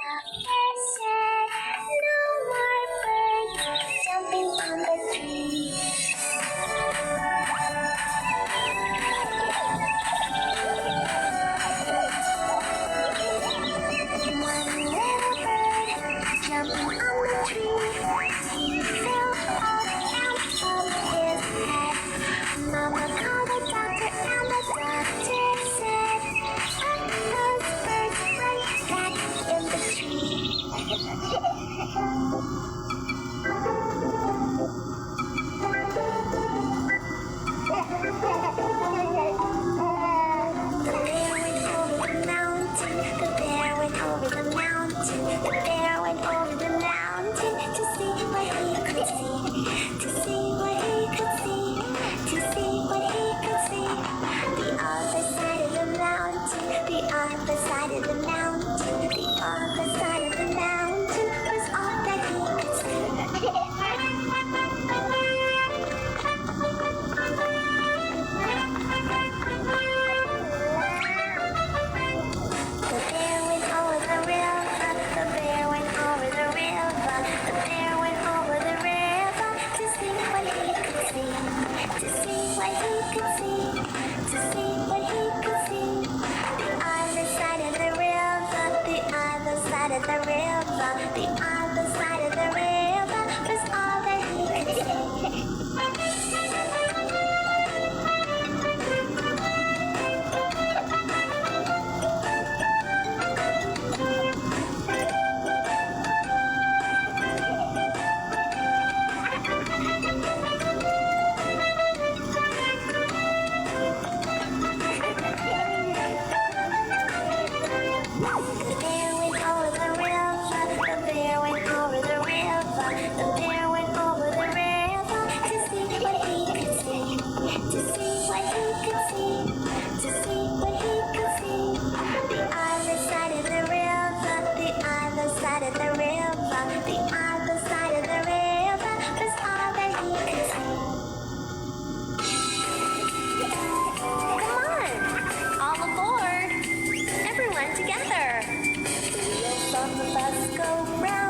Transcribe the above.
doctor said no more birds jumping on the tree. One little bird jumping on the tree. He fell all out of his head. Mama called the doctor and the doctor said, put those birds right back in the tree. The bear went over the mountain. The bear went over the mountain. The bear went over the mountain to see what he could see. To see what he could see. To see what he could see. The other side of the mountain. The other side of the mountain. The other side of the mountain was all that he could see. The bear went over the river. The bear went over the river. The bear went over the river to see what he could see. To see what he could see. To see what he could see. The other side of the river. The other side of the river. The other side of the river was all that he could see. The bear went over the river. The bear went over the river. The bear went over the river to see what he could see. To see what he could see. To see what he could see. The other side of the river. The other side of the river. The other side of the river was all that he could see. Come on, all aboard! Everyone together! The wheels on the bus go round